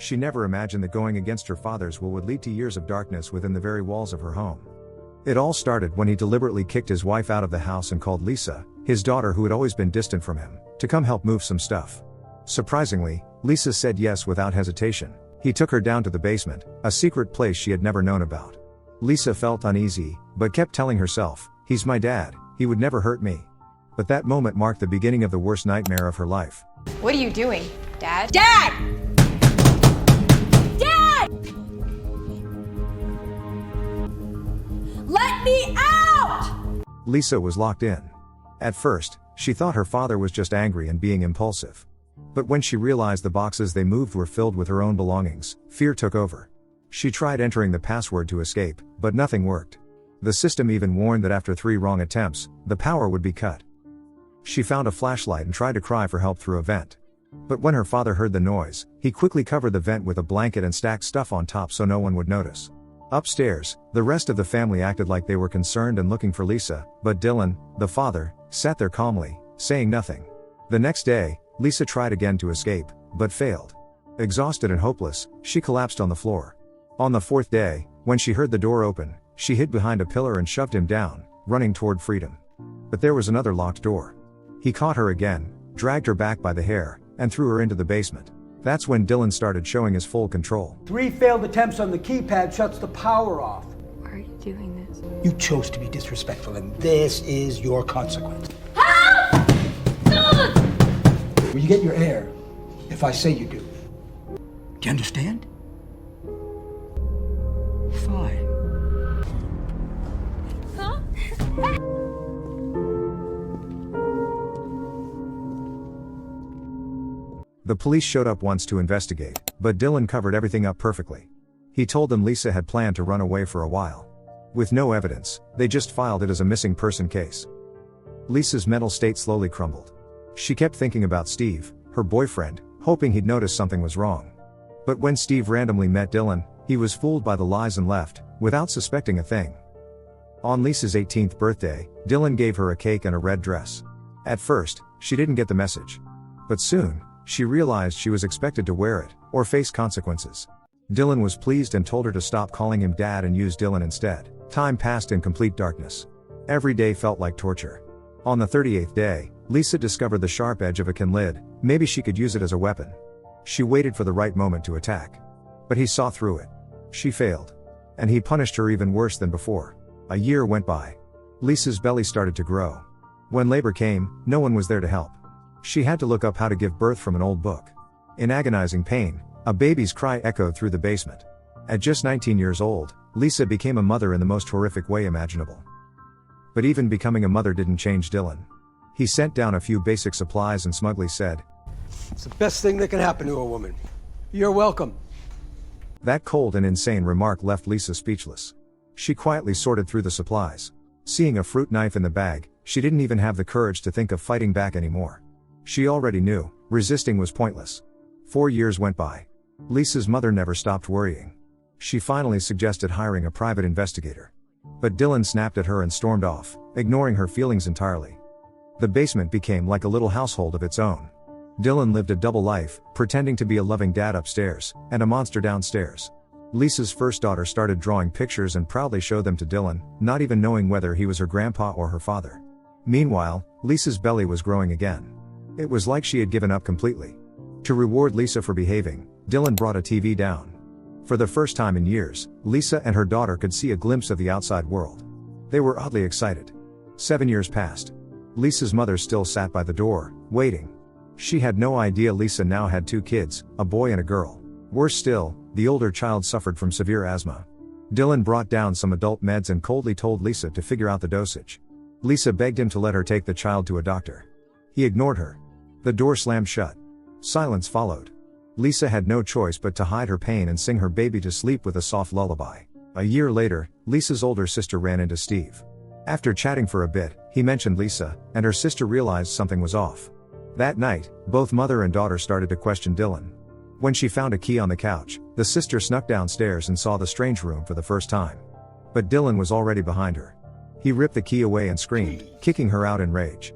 She never imagined that going against her father's will would lead to years of darkness within the very walls of her home. It all started when he deliberately kicked his wife out of the house and called Lisa, his daughter who had always been distant from him, to come help move some stuff. Surprisingly, Lisa said yes without hesitation. He took her down to the basement, a secret place she had never known about. Lisa felt uneasy, but kept telling herself, "He's my dad, he would never hurt me." But that moment marked the beginning of the worst nightmare of her life. What are you doing, Dad? Dad! Dad! Let me out! Lisa was locked in. At first, she thought her father was just angry and being impulsive. But when she realized the boxes they moved were filled with her own belongings, fear took over. She tried entering the password to escape, but nothing worked. The system even warned that after 3 wrong attempts, the power would be cut. She found a flashlight and tried to cry for help through a vent. But when her father heard the noise, he quickly covered the vent with a blanket and stacked stuff on top so no one would notice. Upstairs, the rest of the family acted like they were concerned and looking for Lisa, but Dylan, the father, sat there calmly, saying nothing. The next day, Lisa tried again to escape, but failed. Exhausted and hopeless, she collapsed on the floor. On the 4th day, when she heard the door open, she hid behind a pillar and shoved him down, running toward freedom. But there was another locked door. He caught her again, dragged her back by the hair, and threw her into the basement. That's when Dylan started showing his full control. 3 failed attempts on the keypad shuts the power off. Why are you doing this? You chose to be disrespectful, and this is your consequence. Help! God! Will you get your air if I say you do? Do you understand? Fine. Huh? The police showed up once to investigate, but Dylan covered everything up perfectly. He told them Lisa had planned to run away for a while. With no evidence, they just filed it as a missing person case. Lisa's mental state slowly crumbled. She kept thinking about Steve, her boyfriend, hoping he'd notice something was wrong. But when Steve randomly met Dylan, he was fooled by the lies and left, without suspecting a thing. On Lisa's 18th birthday, Dylan gave her a cake and a red dress. At first, she didn't get the message. But soon, she realized she was expected to wear it, or face consequences. Dylan was pleased and told her to stop calling him dad and use Dylan instead. Time passed in complete darkness. Every day felt like torture. On the 38th day, Lisa discovered the sharp edge of a can lid. Maybe she could use it as a weapon. She waited for the right moment to attack. But he saw through it. She failed. And he punished her even worse than before. A year went by. Lisa's belly started to grow. When labor came, no one was there to help. She had to look up how to give birth from an old book. In agonizing pain, a baby's cry echoed through the basement. At just 19 years old, Lisa became a mother in the most horrific way imaginable. But even becoming a mother didn't change Dylan. He sent down a few basic supplies and smugly said, It's the best thing that can happen to a woman. You're welcome. That cold and insane remark left Lisa speechless. She quietly sorted through the supplies. Seeing a fruit knife in the bag, she didn't even have the courage to think of fighting back anymore. She already knew, resisting was pointless. 4 years went by. Lisa's mother never stopped worrying. She finally suggested hiring a private investigator. But Dylan snapped at her and stormed off, ignoring her feelings entirely. The basement became like a little household of its own. Dylan lived a double life, pretending to be a loving dad upstairs, and a monster downstairs. Lisa's first daughter started drawing pictures and proudly showed them to Dylan, not even knowing whether he was her grandpa or her father. Meanwhile, Lisa's belly was growing again. It was like she had given up completely. To reward Lisa for behaving, Dylan brought a TV down. For the first time in years, Lisa and her daughter could see a glimpse of the outside world. They were oddly excited. 7 years passed. Lisa's mother still sat by the door, waiting. She had no idea Lisa now had 2 kids, a boy and a girl. Worse still, the older child suffered from severe asthma. Dylan brought down some adult meds and coldly told Lisa to figure out the dosage. Lisa begged him to let her take the child to a doctor. He ignored her. The door slammed shut. Silence followed. Lisa had no choice but to hide her pain and sing her baby to sleep with a soft lullaby. A year later, Lisa's older sister ran into Steve. After chatting for a bit, he mentioned Lisa, and her sister realized something was off. That night, both mother and daughter started to question Dylan. When she found a key on the couch, the sister snuck downstairs and saw the strange room for the first time. But Dylan was already behind her. He ripped the key away and screamed, kicking her out in rage.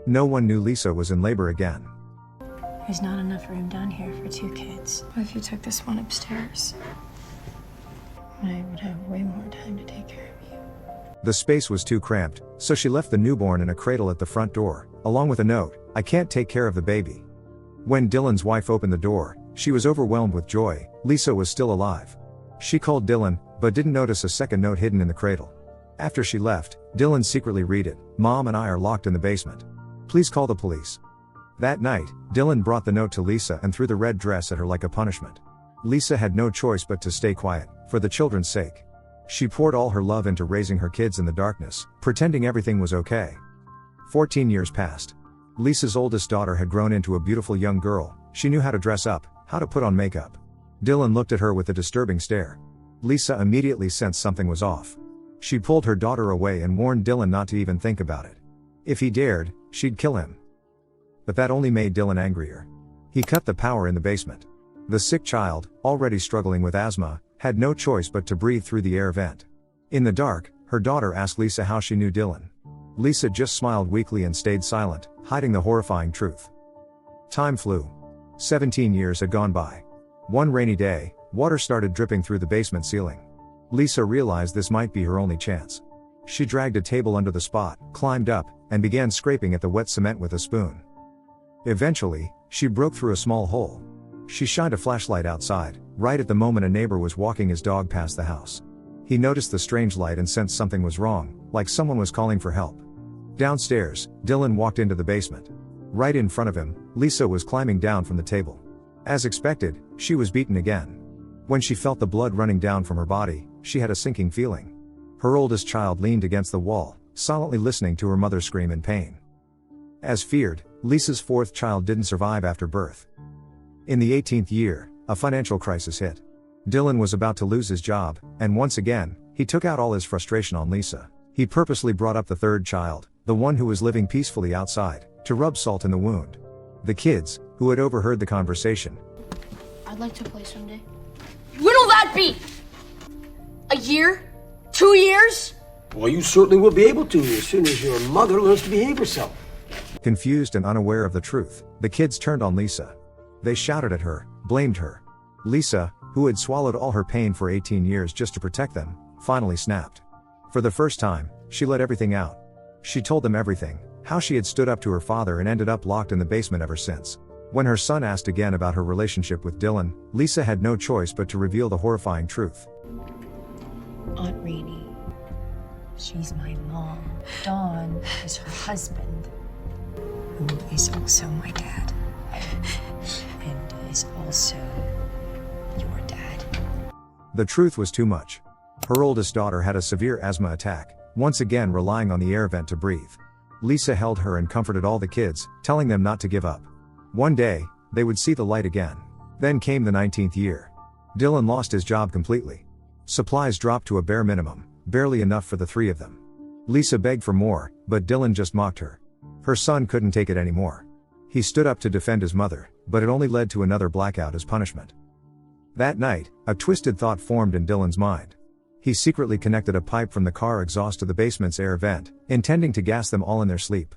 No one knew Lisa was in labor again. There's not enough room down here for 2 kids. What if you took this one upstairs? I would have way more time to take care of you. The space was too cramped, so she left the newborn in a cradle at the front door, along with a note, "I can't take care of the baby." When Dylan's wife opened the door, she was overwhelmed with joy. Lisa was still alive. She called Dylan, but didn't notice a second note hidden in the cradle. After she left, Dylan secretly read it, "Mom and I are locked in the basement. Please call the police." That night, Dylan brought the note to Lisa and threw the red dress at her like a punishment. Lisa had no choice but to stay quiet, for the children's sake. She poured all her love into raising her kids in the darkness, pretending everything was okay. 14 years passed. Lisa's oldest daughter had grown into a beautiful young girl. She knew how to dress up, how to put on makeup. Dylan looked at her with a disturbing stare. Lisa immediately sensed something was off. She pulled her daughter away and warned Dylan not to even think about it. If he dared, she'd kill him. But that only made Dylan angrier. He cut the power in the basement. The sick child, already struggling with asthma, had no choice but to breathe through the air vent. In the dark, her daughter asked Lisa how she knew Dylan. Lisa just smiled weakly and stayed silent, hiding the horrifying truth. Time flew. 17 years had gone by. One rainy day, water started dripping through the basement ceiling. Lisa realized this might be her only chance. She dragged a table under the spot, climbed up, and began scraping at the wet cement with a spoon. Eventually, she broke through a small hole. She shined a flashlight outside, right at the moment a neighbor was walking his dog past the house. He noticed the strange light and sensed something was wrong, like someone was calling for help. Downstairs, Dylan walked into the basement. Right in front of him, Lisa was climbing down from the table. As expected, she was beaten again. When she felt the blood running down from her body, she had a sinking feeling. Her oldest child leaned against the wall, silently listening to her mother scream in pain. As feared, Lisa's 4th child didn't survive after birth. In the 18th year, a financial crisis hit. Dylan was about to lose his job, and once again, he took out all his frustration on Lisa. He purposely brought up the 3rd child, the one who was living peacefully outside, to rub salt in the wound. The kids, who had overheard the conversation. I'd like to play someday. When'll that be? A year? 2 years? Well, you certainly will be able to as soon as your mother learns to behave herself. Confused and unaware of the truth, the kids turned on Lisa. They shouted at her, blamed her. Lisa, who had swallowed all her pain for 18 years just to protect them, finally snapped. For the first time, she let everything out. She told them everything, how she had stood up to her father and ended up locked in the basement ever since. When her son asked again about her relationship with Dylan, Lisa had no choice but to reveal the horrifying truth. Aunt Rainey. She's my mom. Dawn is her husband, who is also my dad. And is also your dad. The truth was too much. Her oldest daughter had a severe asthma attack, once again relying on the air vent to breathe. Lisa held her and comforted all the kids, telling them not to give up. One day, they would see the light again. Then came the 19th year. Dylan lost his job completely. Supplies dropped to a bare minimum, barely enough for the 3 of them. Lisa begged for more, but Dylan just mocked her. Her son couldn't take it anymore. He stood up to defend his mother, but it only led to another blackout as punishment. That night, a twisted thought formed in Dylan's mind. He secretly connected a pipe from the car exhaust to the basement's air vent, intending to gas them all in their sleep.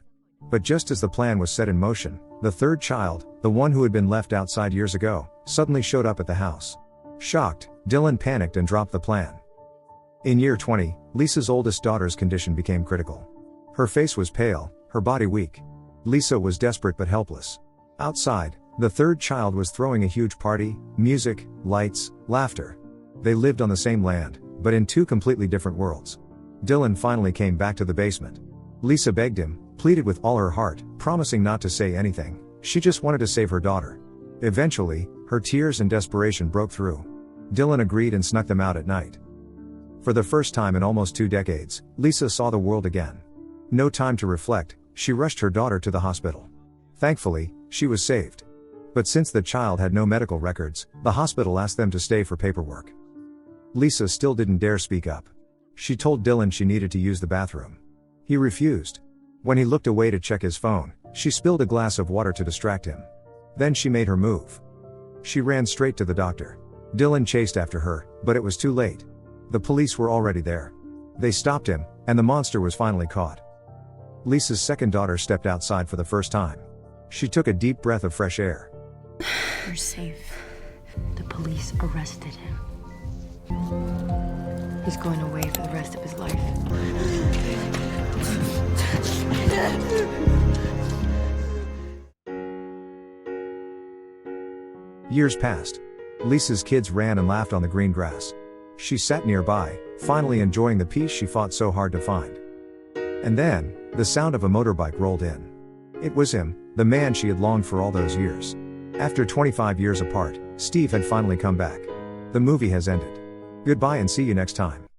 But just as the plan was set in motion, the 3rd child, the one who had been left outside years ago, suddenly showed up at the house. Shocked, Dylan panicked and dropped the plan. In year 20, Lisa's oldest daughter's condition became critical. Her face was pale, her body weak. Lisa was desperate but helpless. Outside, the 3rd child was throwing a huge party, music, lights, laughter. They lived on the same land, but in 2 completely different worlds. Dylan finally came back to the basement. Lisa begged him, pleaded with all her heart, promising not to say anything. She just wanted to save her daughter. Eventually, her tears and desperation broke through. Dylan agreed and snuck them out at night. For the first time in almost 2 decades, Lisa saw the world again. No time to reflect, she rushed her daughter to the hospital. Thankfully, she was saved. But since the child had no medical records, the hospital asked them to stay for paperwork. Lisa still didn't dare speak up. She told Dylan she needed to use the bathroom. He refused. When he looked away to check his phone, she spilled a glass of water to distract him. Then she made her move. She ran straight to the doctor. Dylan chased after her, but it was too late. The police were already there. They stopped him, and the monster was finally caught. Lisa's 2nd daughter stepped outside for the first time. She took a deep breath of fresh air. We're safe. The police arrested him. He's going away for the rest of his life. Years passed. Lisa's kids ran and laughed on the green grass. She sat nearby, finally enjoying the peace she fought so hard to find. And then, the sound of a motorbike rolled in. It was him, the man she had longed for all those years. After 25 years apart, Steve had finally come back. The movie has ended. Goodbye and see you next time.